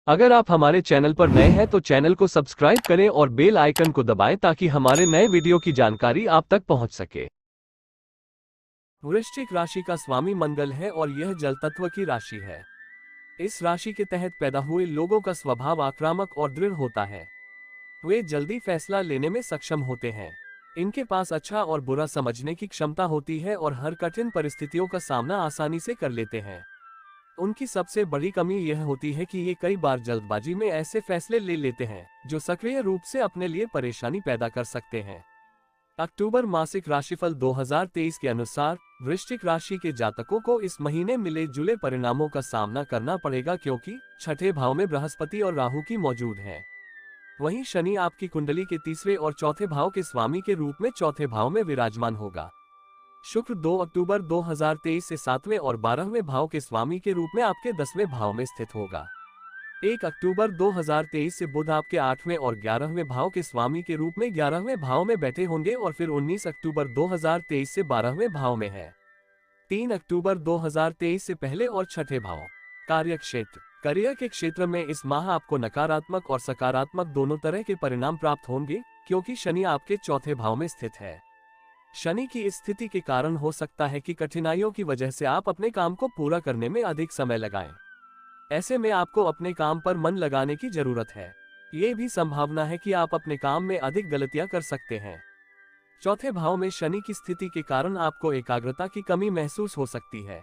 अगर आप हमारे चैनल पर नए हैं तो चैनल को सब्सक्राइब करें और बेल आइकन को दबाएं ताकि हमारे नए वीडियो की जानकारी आप तक पहुंच सके। वृश्चिक राशि का स्वामी मंगल है और यह जल तत्व की राशि है। इस राशि के तहत पैदा हुए लोगों का स्वभाव आक्रामक और दृढ़ होता है। वे जल्दी फैसला लेने में सक्षम होते हैं। इनके पास अच्छा और बुरा समझने की क्षमता होती है और हर कठिन परिस्थितियों का सामना आसानी से कर लेते हैं। उनकी सबसे बड़ी कमी यह होती है कि ये कई बार जल्दबाजी में ऐसे फैसले ले लेते हैं जो सक्रिय रूप से अपने लिए परेशानी पैदा कर सकते हैं। अक्टूबर मासिक राशिफल 2023 के अनुसार वृश्चिक राशि के जातकों को इस महीने मिले जुले परिणामों का सामना करना पड़ेगा, क्योंकि छठे भाव में बृहस्पति और राहु की मौजूद है। वहीं शनि आपकी कुंडली के तीसरे और चौथे भाव के स्वामी के रूप में चौथे भाव में विराजमान होगा। शुक्र 2 अक्टूबर 2023 से 7वें और 12वें भाव के स्वामी के रूप में आपके 10वें भाव में स्थित होगा। 1 अक्टूबर 2023 से बुध आपके 8वें और 11वें भाव के स्वामी के रूप में 11वें भाव में बैठे होंगे और फिर 19 अक्टूबर 2023 से 12वें भाव में है। 3 अक्टूबर 2023 से पहले और छठे भाव। कार्य क्षेत्र। करियर के क्षेत्र में इस माह आपको नकारात्मक और सकारात्मक दोनों तरह के परिणाम प्राप्त होंगे, क्योंकि शनि आपके चौथे भाव में स्थित है। शनि की इस स्थिति के कारण हो सकता है कि कठिनाइयों की वजह से आप अपने काम को पूरा करने में अधिक समय लगाएं। ऐसे में आपको अपने काम पर मन लगाने की जरूरत है। ये भी संभावना है कि आप अपने काम में अधिक गलतियां कर सकते हैं। चौथे भाव में शनि की स्थिति के कारण आपको एकाग्रता की कमी महसूस हो सकती है।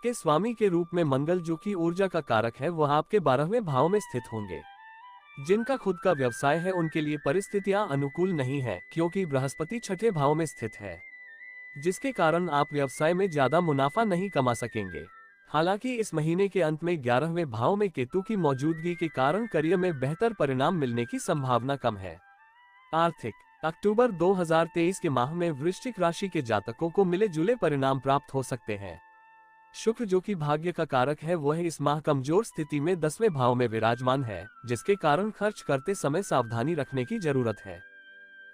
के स्वामी के रूप में मंगल, जो कि ऊर्जा का कारक है, वह आपके 12वें भाव में स्थित होंगे। जिनका खुद का व्यवसाय है उनके लिए परिस्थितियां अनुकूल नहीं है, क्योंकि बृहस्पति छठे भाव में स्थित है, जिसके कारण आप व्यवसाय में ज्यादा मुनाफा नहीं कमा सकेंगे। हालांकि इस महीने के अंत में 11वें भाव में केतु की मौजूदगी के कारण करियर में बेहतर परिणाम मिलने की संभावना कम है। आर्थिक। अक्टूबर 2023 के माह में वृश्चिक राशि के जातकों को मिले जुले परिणाम प्राप्त हो सकते हैं। शुक्र, जो कि भाग्य का कारक है, वह इस माह कमजोर स्थिति में 10वें भाव में विराजमान है, जिसके कारण खर्च करते समय सावधानी रखने की जरूरत है।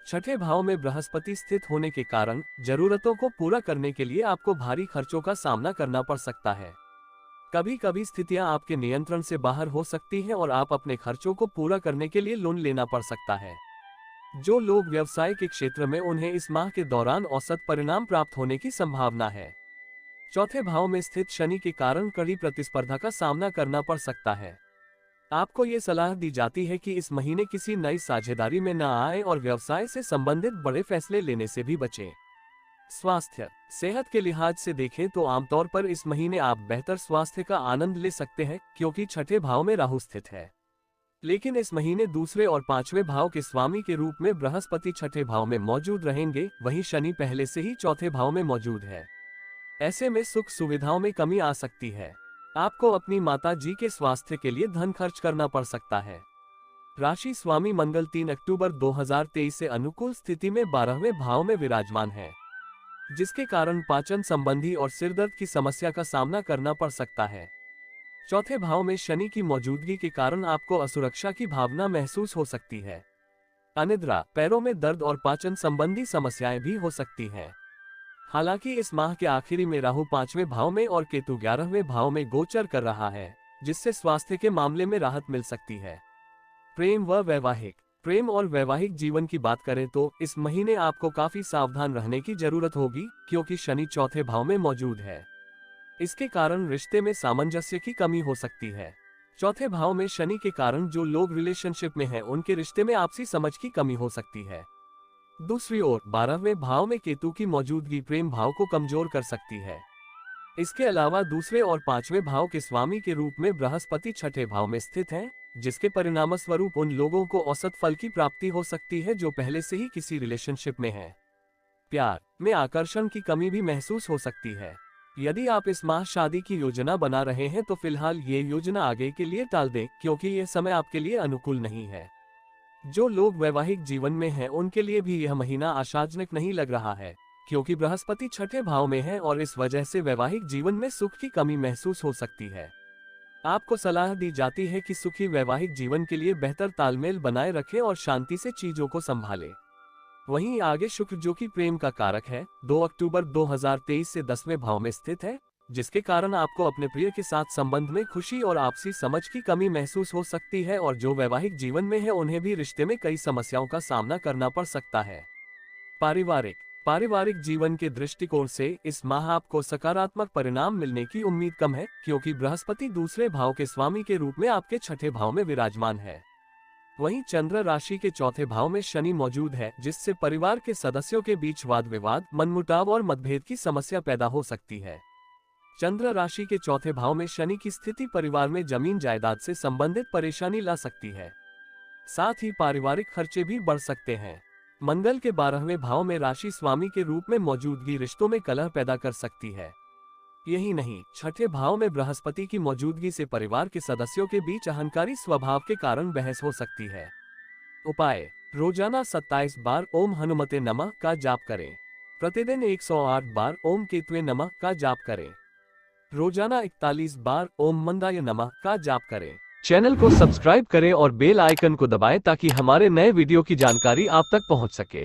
छठे भाव में बृहस्पति स्थित होने के कारण जरूरतों को पूरा करने के लिए आपको भारी खर्चों का सामना करना पड़ सकता है। कभी कभी स्थितियां आपके नियंत्रण से बाहर हो सकती हैं और आप अपने खर्चों को पूरा करने के लिए लोन लेना पड़ सकता है। जो लोग व्यवसाय के क्षेत्र में, उन्हें इस माह के दौरान औसत परिणाम प्राप्त होने की संभावना है। चौथे भाव में स्थित शनि के कारण कड़ी प्रतिस्पर्धा का सामना करना पड़ सकता है। आपको ये सलाह दी जाती है कि इस महीने किसी नई साझेदारी में न आए और व्यवसाय से संबंधित बड़े फैसले लेने से भी बचें। स्वास्थ्य। सेहत के लिहाज से देखें तो आमतौर पर इस महीने आप बेहतर स्वास्थ्य का आनंद ले सकते हैं, क्योंकि छठे भाव में राहु स्थित है। लेकिन इस महीने दूसरे और 5वें भाव के स्वामी के रूप में बृहस्पति छठे भाव में मौजूद रहेंगे, वहीं शनि पहले से ही चौथे भाव में मौजूद है। ऐसे में सुख सुविधाओं में कमी आ सकती है। आपको अपनी माता जी के स्वास्थ्य के लिए धन खर्च करना पड़ सकता है। राशि स्वामी मंगल 3 अक्टूबर 2023 से अनुकूल स्थिति में 12वें भाव में विराजमान है, जिसके कारण पाचन संबंधी और सिरदर्द की समस्या का सामना करना पड़ सकता है। चौथे भाव में शनि की मौजूदगी के कारण आपको असुरक्षा की भावना महसूस हो सकती है। अनिद्रा, पैरों में दर्द और पाचन संबंधी समस्याएं भी हो सकती हैं। हालांकि इस माह के आखिरी में राहु 5वें भाव में और केतु 11वें भाव में गोचर कर रहा है, जिससे स्वास्थ्य के मामले में राहत मिल सकती है। प्रेम व वैवाहिक। प्रेम और वैवाहिक जीवन की बात करें तो इस महीने आपको काफी सावधान रहने की जरूरत होगी, क्योंकि शनि चौथे भाव में मौजूद है। इसके कारण रिश्ते में सामंजस्य की कमी हो सकती है। चौथे भाव में शनि के कारण जो लोग रिलेशनशिप में हैं, उनके रिश्ते में आपसी समझ की कमी हो सकती है। दूसरी ओर 12वें भाव में केतु की मौजूदगी प्रेम भाव को कमजोर कर सकती है। इसके अलावा दूसरे और 5वें भाव के स्वामी के रूप में बृहस्पति छठे भाव में स्थित है, जिसके परिणामस्वरूप उन लोगों को औसत फल की प्राप्ति हो सकती है जो पहले से ही किसी रिलेशनशिप में हैं। प्यार में आकर्षण की कमी भी महसूस हो सकती है। यदि आप इस माह शादी की योजना बना रहे हैं तो फिलहाल ये योजना आगे के लिए टाल दें, क्योंकि यह समय आपके लिए अनुकूल नहीं है। जो लोग वैवाहिक जीवन में हैं, उनके लिए भी यह महीना आशाजनक नहीं लग रहा है, क्योंकि बृहस्पति छठे भाव में है और इस वजह से वैवाहिक जीवन में सुख की कमी महसूस हो सकती है। आपको सलाह दी जाती है कि सुखी वैवाहिक जीवन के लिए बेहतर तालमेल बनाए रखें और शांति से चीजों को संभालें। वहीं आगे शुक्र, जो कि प्रेम का कारक है, 2 अक्टूबर 2023 से 10वें भाव में स्थित है, जिसके कारण आपको अपने प्रिय के साथ संबंध में खुशी और आपसी समझ की कमी महसूस हो सकती है और जो वैवाहिक जीवन में है उन्हें भी रिश्ते में कई समस्याओं का सामना करना पड़ सकता है। पारिवारिक पारिवारिक जीवन के दृष्टिकोण से इस माह आपको सकारात्मक परिणाम मिलने की उम्मीद कम है, क्योंकि बृहस्पति दूसरे भाव के स्वामी के रूप में आपके छठे भाव में विराजमान है। वहीं चंद्र राशि के चौथे भाव में शनि मौजूद है, जिससे परिवार के सदस्यों के बीच वाद विवाद, मनमुटाव और मतभेद की समस्या पैदा हो सकती है। चंद्र राशि के चौथे भाव में शनि की स्थिति परिवार में जमीन जायदाद से संबंधित परेशानी ला सकती है। साथ ही पारिवारिक खर्चे भी बढ़ सकते हैं। मंगल के 12वें भाव में राशि स्वामी के रूप में मौजूदगी रिश्तों में कलह पैदा कर सकती है। यही नहीं, छठे भाव में बृहस्पति की मौजूदगी से परिवार के सदस्यों के बीच अहंकारी स्वभाव के कारण बहस हो सकती है। उपाय: रोजाना 27 बार ओम हनुमते नमः का जाप करें। प्रतिदिन 108 बार ओम केतवे नमः का जाप करें। रोजाना 41 बार ओम मंदाय नमः का जाप करें। चैनल को सब्सक्राइब करें और बेल आइकन को दबाएं ताकि हमारे नए वीडियो की जानकारी आप तक पहुंच सके।